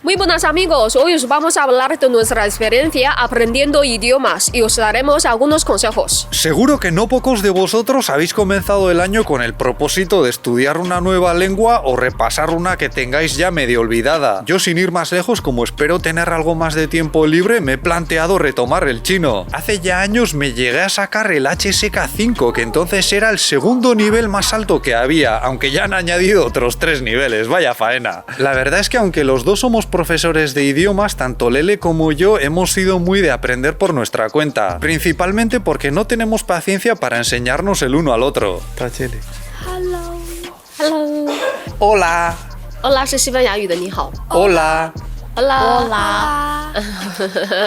Muy buenas amigos, hoy os vamos a hablar de nuestra experiencia aprendiendo idiomas y os daremos algunos consejos. Seguro que no pocos de vosotros habéis comenzado el año con el propósito de estudiar una nueva lengua o repasar una que tengáis ya medio olvidada. Yo, sin ir más lejos, como espero tener algo más de tiempo libre, me he planteado retomar el chino. Hace ya años me llegué a sacar el HSK5, que entonces era el segundo nivel más alto que había, aunque ya han añadido otros 3 niveles, vaya faena. La verdad es que aunque los dos somos profesores de idiomas, tanto Lele como yo hemos sido muy de aprender por nuestra cuenta, principalmente porque no tenemos paciencia para enseñarnos el uno al otro. Hello. Hello. Hola. Hola 是西班牙语的你好。 Hola. Hola.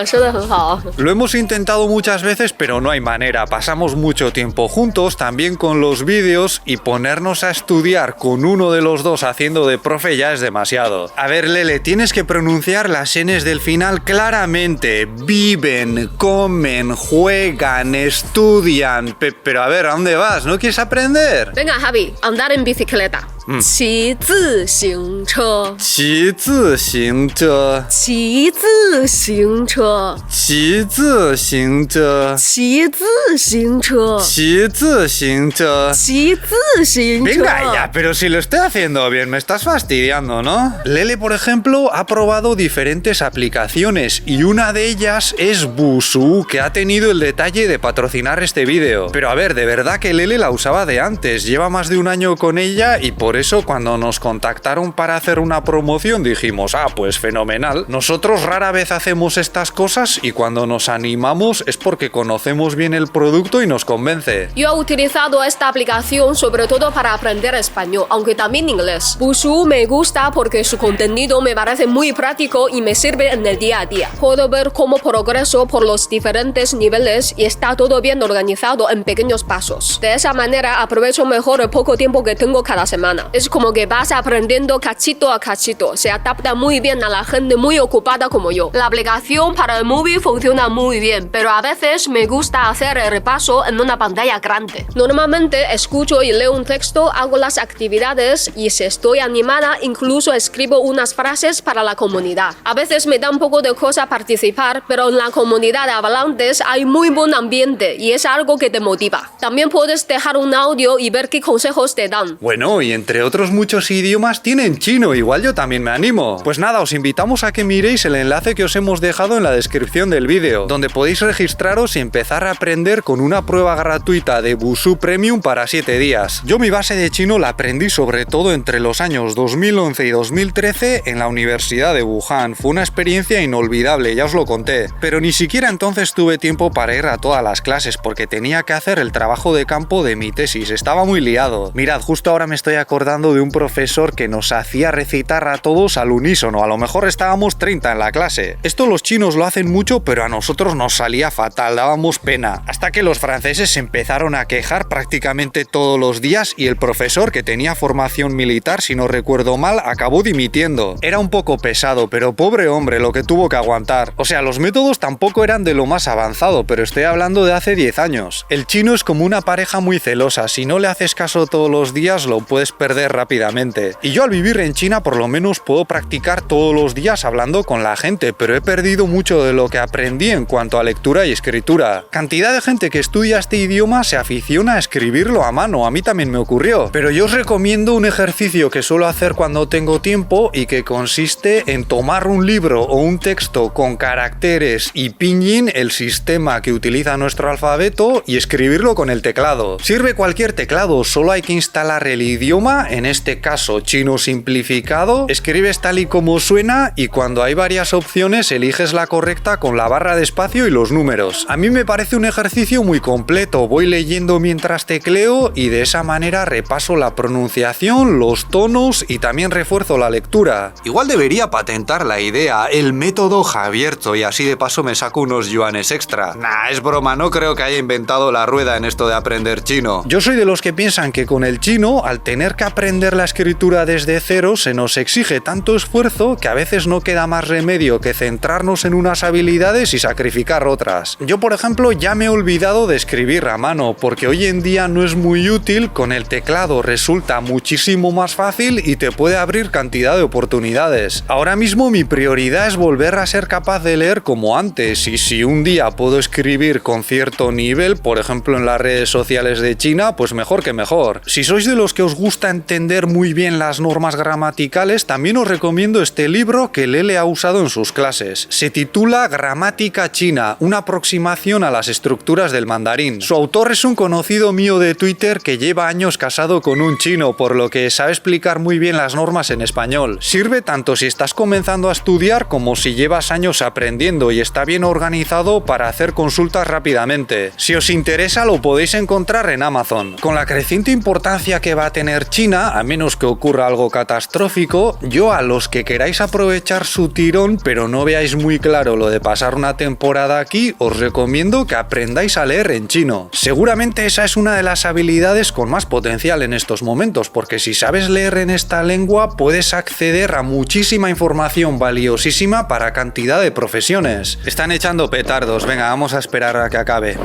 说得很好。 Lo hemos intentado muchas veces, pero no hay manera. Pasamos mucho tiempo juntos, también con los vídeos, y ponernos a estudiar con uno de los dos haciendo de profe ya es demasiado. A ver, Lele, tienes que pronunciar las N's del final claramente. Viven, comen, juegan, estudian. Pero a ver, ¿a dónde vas? ¿No quieres aprender? Venga, Javi, andar en bicicleta. 骑自行车。 骑自行车。 骑自行车。 骑自行车。 骑自行车。 骑自行车。 骑自行车。 Venga ya, pero si lo estoy haciendo bien, me estás fastidiando, ¿no? Lele, por ejemplo, ha probado diferentes aplicaciones y una de ellas es Busuu, que ha tenido el detalle de patrocinar este vídeo. Pero a ver, de verdad que Lele la usaba de antes, lleva más de un año con ella y por eso cuando nos contactaron para hacer una promoción dijimos, pues fenomenal. Nosotros rara vez hacemos estas cosas y cuando nos animamos es porque conocemos bien el producto y nos convence. Yo he utilizado esta aplicación sobre todo para aprender español, aunque también inglés. Busuu me gusta porque su contenido me parece muy práctico y me sirve en el día a día. Puedo ver cómo progreso por los diferentes niveles y está todo bien organizado en pequeños pasos. De esa manera aprovecho mejor el poco tiempo que tengo cada semana. Es como que vas aprendiendo cachito a cachito. Se adapta muy bien a la gente muy ocupada como yo. La aplicación para el móvil funciona muy bien, pero a veces me gusta hacer el repaso en una pantalla grande. Normalmente escucho y leo un texto, hago las actividades y si estoy animada incluso escribo unas frases para la comunidad. A veces me da un poco de cosa participar, pero en la comunidad de hablantes hay muy buen ambiente y es algo que te motiva. También puedes dejar un audio y ver qué consejos te dan. Bueno, y entre otros muchos idiomas tienen chino, igual yo también me animo. Pues nada, os invitamos a que miréis el enlace que os hemos dejado en la descripción del vídeo, donde podéis registraros y empezar a aprender con una prueba gratuita de Busuu Premium para 7 días. Yo mi base de chino la aprendí sobre todo entre los años 2011 y 2013 en la Universidad de Wuhan. Fue una experiencia inolvidable, ya os lo conté. Pero ni siquiera entonces tuve tiempo para ir a todas las clases porque tenía que hacer el trabajo de campo de mi tesis. Estaba muy liado. Mirad, justo ahora me estoy acordando de un profesor que nos hacía recitar a todos al unísono. A lo mejor estábamos 30 en la clase. Esto los chinos lo hacen mucho, pero a nosotros nos salía fatal, dábamos pena. Hasta que los franceses se empezaron a quejar prácticamente todos los días y el profesor, que tenía formación militar, si no recuerdo mal, acabó dimitiendo. Era un poco pesado, pero pobre hombre lo que tuvo que aguantar. O sea, los métodos tampoco eran de lo más avanzado, pero estoy hablando de hace 10 años. El chino es como una pareja muy celosa. Si no le haces caso todos los días, lo puedes perder rápidamente. Y yo al vivir en China por lo menos puedo practicar todos los días hablando con la gente, pero he perdido mucho de lo que aprendí en cuanto a lectura y escritura. Cantidad de gente que estudia este idioma se aficiona a escribirlo a mano, a mí también me ocurrió. Pero yo os recomiendo un ejercicio que suelo hacer cuando tengo tiempo y que consiste en tomar un libro o un texto con caracteres y pinyin, el sistema que utiliza nuestro alfabeto, y escribirlo con el teclado. Sirve cualquier teclado, solo hay que instalar el idioma, en este caso chino simplificado, escribes tal y como suena y cuando hay varias opciones eliges la correcta con la barra de espacio y los números. A mí me parece un ejercicio muy completo, voy leyendo mientras tecleo y de esa manera repaso la pronunciación, los tonos y también refuerzo la lectura. Igual debería patentar la idea, el método Javierto, y así de paso me saco unos yuanes extra. Nah, es broma, no creo que haya inventado la rueda en esto de aprender chino. Yo soy de los que piensan que con el chino, al tener que aprender la escritura desde cero se nos exige tanto esfuerzo que a veces no queda más remedio que centrarnos en unas habilidades y sacrificar otras. Yo, por ejemplo, ya me he olvidado de escribir a mano, porque hoy en día no es muy útil, con el teclado resulta muchísimo más fácil y te puede abrir cantidad de oportunidades. Ahora mismo mi prioridad es volver a ser capaz de leer como antes, y si un día puedo escribir con cierto nivel, por ejemplo en las redes sociales de China, pues mejor que mejor. Si sois de los que os gusta entender muy bien las normas gramaticales, también os recomiendo este libro que Lele ha usado en sus clases. Se titula Gramática China, una aproximación a las estructuras del mandarín. Su autor es un conocido mío de Twitter que lleva años casado con un chino, por lo que sabe explicar muy bien las normas en español. Sirve tanto si estás comenzando a estudiar como si llevas años aprendiendo, y está bien organizado para hacer consultas rápidamente. Si os interesa, lo podéis encontrar en Amazon. Con la creciente importancia que va a tener China, a menos que ocurra algo catastrófico, yo a los que queráis aprovechar su tirón pero no veáis muy claro lo de pasar una temporada aquí, os recomiendo que aprendáis a leer en chino. Seguramente esa es una de las habilidades con más potencial en estos momentos, porque si sabes leer en esta lengua puedes acceder a muchísima información valiosísima para cantidad de profesiones. Están echando petardos, venga, vamos a esperar a que acabe.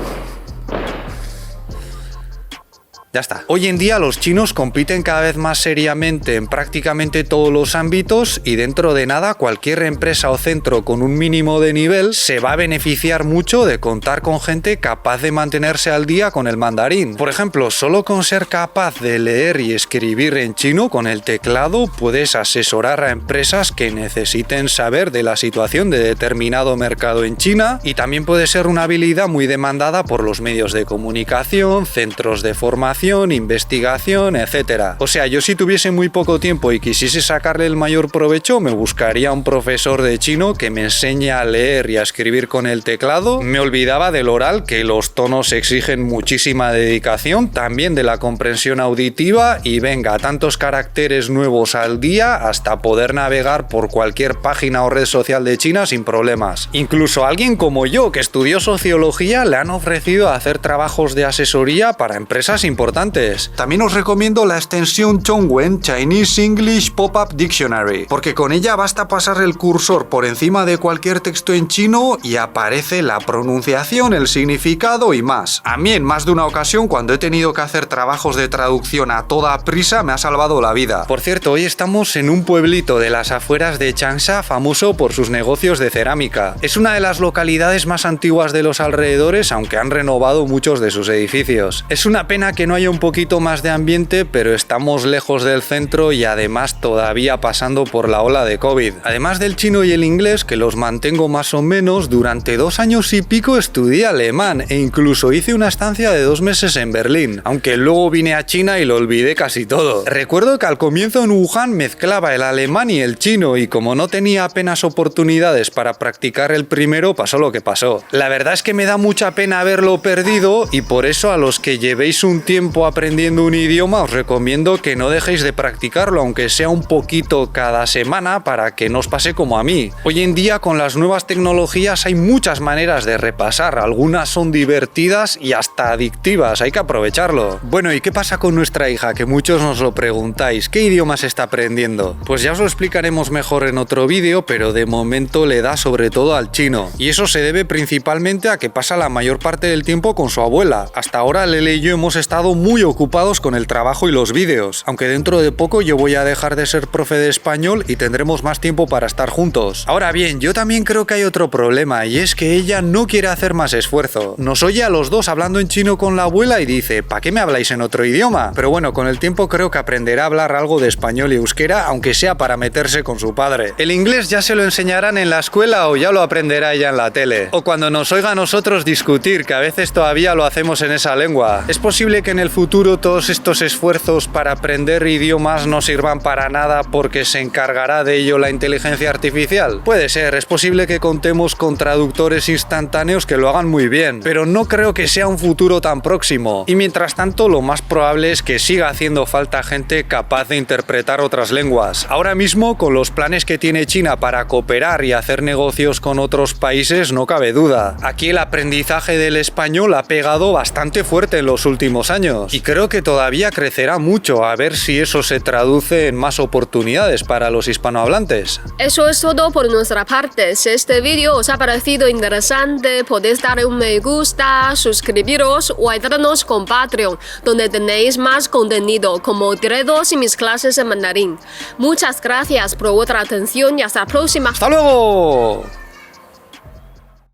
Ya está. Hoy en día los chinos compiten cada vez más seriamente en prácticamente todos los ámbitos, y dentro de nada cualquier empresa o centro con un mínimo de nivel se va a beneficiar mucho de contar con gente capaz de mantenerse al día con el mandarín. Por ejemplo, solo con ser capaz de leer y escribir en chino con el teclado puedes asesorar a empresas que necesiten saber de la situación de determinado mercado en China, y también puede ser una habilidad muy demandada por los medios de comunicación, centros de formación, investigación, etc. O sea, yo si tuviese muy poco tiempo y quisiese sacarle el mayor provecho, me buscaría un profesor de chino que me enseñe a leer y a escribir con el teclado. Me olvidaba del oral, que los tonos exigen muchísima dedicación, también de la comprensión auditiva, y venga, tantos caracteres nuevos al día hasta poder navegar por cualquier página o red social de China sin problemas. Incluso a alguien como yo, que estudió sociología, le han ofrecido hacer trabajos de asesoría para empresas importantes. También os recomiendo la extensión Zhongwen Chinese English Pop-up Dictionary, porque con ella basta pasar el cursor por encima de cualquier texto en chino y aparece la pronunciación, el significado y más. A mí en más de una ocasión, cuando he tenido que hacer trabajos de traducción a toda prisa, me ha salvado la vida. Por cierto, hoy estamos en un pueblito de las afueras de Changsha famoso por sus negocios de cerámica. Es una de las localidades más antiguas de los alrededores, aunque han renovado muchos de sus edificios. Es una pena que no haya un poquito más de ambiente, pero estamos lejos del centro y además todavía pasando por la ola de COVID. Además del chino y el inglés, que los mantengo más o menos, durante 2 años y pico estudié alemán e incluso hice una estancia de 2 meses en Berlín, aunque luego vine a China y lo olvidé casi todo. Recuerdo que al comienzo en Wuhan mezclaba el alemán y el chino, y como no tenía apenas oportunidades para practicar el primero, pasó lo que pasó. La verdad es que me da mucha pena haberlo perdido, y por eso a los que llevéis un tiempo aprendiendo un idioma os recomiendo que no dejéis de practicarlo, aunque sea un poquito cada semana, para que no os pase como a mí. Hoy en día con las nuevas tecnologías hay muchas maneras de repasar, algunas son divertidas y hasta adictivas, hay que aprovecharlo. Bueno, ¿y qué pasa con nuestra hija? Que muchos nos lo preguntáis, ¿qué idiomas está aprendiendo? Pues ya os lo explicaremos mejor en otro vídeo, pero de momento le da sobre todo al chino, y eso se debe principalmente a que pasa la mayor parte del tiempo con su abuela. Hasta ahora Lele y yo hemos estado muy ocupados con el trabajo y los vídeos, aunque dentro de poco yo voy a dejar de ser profe de español y tendremos más tiempo para estar juntos. Ahora bien, yo también creo que hay otro problema, y es que ella no quiere hacer más esfuerzo. Nos oye a los dos hablando en chino con la abuela y dice, ¿para qué me habláis en otro idioma? Pero bueno, con el tiempo creo que aprenderá a hablar algo de español y euskera, aunque sea para meterse con su padre. El inglés ya se lo enseñarán en la escuela o ya lo aprenderá ella en la tele. O cuando nos oiga a nosotros discutir, que a veces todavía lo hacemos en esa lengua. Es posible que en el futuro todos estos esfuerzos para aprender idiomas no sirvan para nada porque se encargará de ello la inteligencia artificial. Puede ser, es posible que contemos con traductores instantáneos que lo hagan muy bien, pero no creo que sea un futuro tan próximo. Y mientras tanto, lo más probable es que siga haciendo falta gente capaz de interpretar otras lenguas. Ahora mismo, con los planes que tiene China para cooperar y hacer negocios con otros países, no cabe duda. Aquí el aprendizaje del español ha pegado bastante fuerte en los últimos años. años. Y creo que todavía crecerá mucho, a ver si eso se traduce en más oportunidades para los hispanohablantes. Eso es todo por nuestra parte. Si este vídeo os ha parecido interesante, podéis darle un me gusta, suscribiros o ayudarnos con Patreon, donde tenéis más contenido como directos y mis clases de mandarín. Muchas gracias por vuestra atención y hasta la próxima. ¡Hasta luego!